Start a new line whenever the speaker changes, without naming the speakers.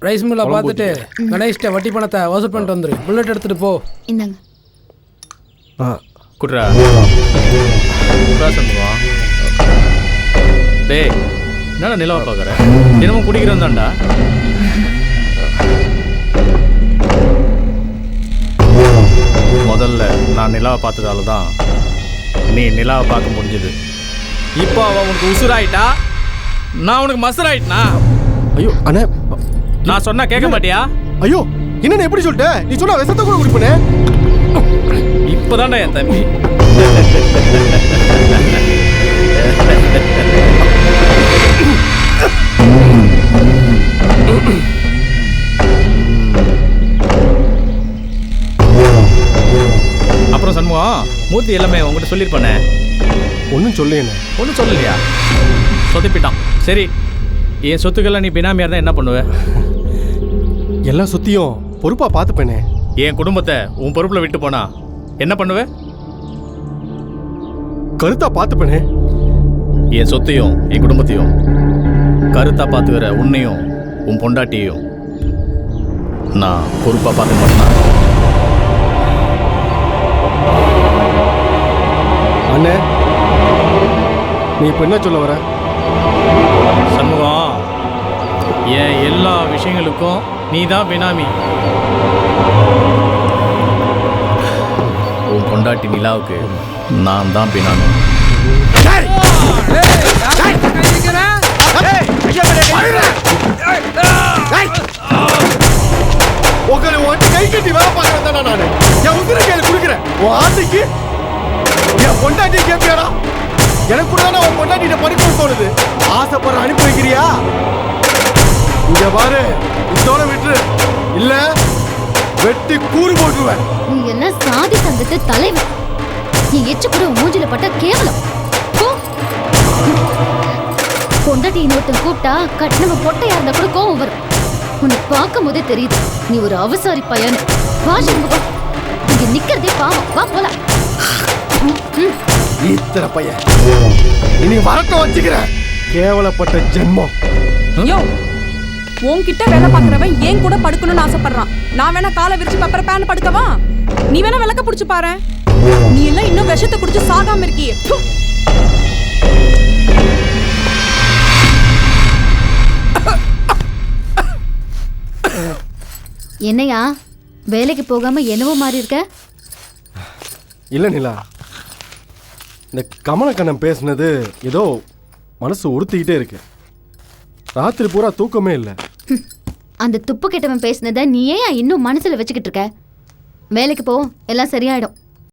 Rice மில்லை பார்த்துட்டு கணேஷ்ட வட்டி பணத்தை வசூல் பண்ணிட்டு வந்துரு. புல்லட் எடுத்துட்டு போ.
இந்தாங்க.
குட்ரா சண்முகம். டேய் என்னடா நிலவ பார்க்குற? தினமும் குடிக்கிறோம் தான்டா. முதல்ல நான் நிலாவை பார்த்ததால தான் நீ நிலாவை பார்க்க முடிஞ்சது. இப்போ அவன் உனக்கு உசுராயிட்டா, நான் உனக்கு மசுராயிட்டா?
ஐயோ அண்ணே,
நான் சொன்னா கேட்க மாட்டியா?
ஐயோ என்ன எப்படி சொல்லிட்ட? நீ சொன்னா விஷத்தை கூட குடிப்பனே.
இப்போதான்டா என் தம்பி. அப்புறம் சண்முகம், மூர்த்தி எல்லாமே உங்ககிட்ட சொல்லியிருப்பானே.
ஒன்றும் சொல்லேண்ணே.
ஒன்றும் சொல்லலையா? சொதப்பிட்டான். சரி, என் சொத்துக்கெல்லாம் நீ பினாமியாக இருந்தால் என்ன பண்ணுவேன்?
எல்லா சொத்தையும் பொறுப்பா பார்த்துப்பேனே.
என் குடும்பத்தை உன் பொறுப்பில் விட்டு போனா என்ன பண்ணுவேன்?
கருத்தா பார்த்துப்பேனே.
என் சொத்தையும் என் குடும்பத்தையும் கருத்தா பார்த்துக்கிற உன்னையும் உன் பொண்டாட்டியையும் நான் பொறுப்பாக பார்க்க மாட்டேன்.
அண்ணே, நீ இப்போ என்ன சொல்ல வர?
சண்முகம், என் எல்லா விஷயங்களுக்கும் நீ தான் பினாமி. உன் பொண்டாட்டி நிலாவுக்கு நான் தான் பினாமி.
உங்களை ஒட்டி கை கட்டி வேலை பார்க்கறேன் தானே நானு. என் உதிர கையில் குடுக்கிறேன். உன் ஆசைக்கு என் பொண்டாட்டி கேட்பியாடா? எனக்கு கூட தானே உன் பொண்டாட்டிட்ட படிக்கணும்னு தோணுது. ஆசைப்படுற அனுப்பி வைக்கிறியா? இங்க பாரு, இதோட விட்டுரு, இல்ல வெட்டி கூறு போட்டுருவேன்.
நீ என்ன சாதி சங்கத்து தலைவன்? நீ எச்சு கூட மூஞ்சில பட்ட கேவலம். பொண்டாட்டி இன்னொருத்தன் கூப்பிட்டா கட்டினவ பொட்டையா இருந்தா கூட கோவம் வரும். உனக்கு பார்க்கும் போதே தெரியுது நீ ஒரு அவசாரி பையன். வா சண்முகம், இங்க நிக்கிறதே பாவம். வா போலாம்.
இத்தனை பையன் இனி வரட்டும் வச்சுக்கிறேன். கேவலப்பட்ட ஜென்மம்.
யோ, உன்கிட்ட வேலை பார்க்கறவன் ஏன் கூட படுக்கணும்னு ஆசைப்படுறான். நான் வேணா காலை விரிச்சு பெப்பர் பேன் படுக்கவா? நீ வேணா விளக்க புடிச்சு பாரு. நீ எல்லாம் இன்னும் விஷத்தை குடிச்சு சாகாம இருக்கியே.
என்னையா வேலைக்கு போகாம என்னவோ மாறி இருக்க?
இல்ல நிலா, இந்த கமலக்கண்ணன் பேசுனது ஏதோ மனசு உறுத்திக்கிட்டே இருக்கு. ராத்திரி பூரா தூக்கமே இல்லை.
அந்த துப்பு கெட்டவன் பேசுனதை நீ ஏன் இன்னும் மனசுல வச்சுக்கிட்டு இருக்க? வேலைக்கு போ, எல்லாம் சரியாயிடும்.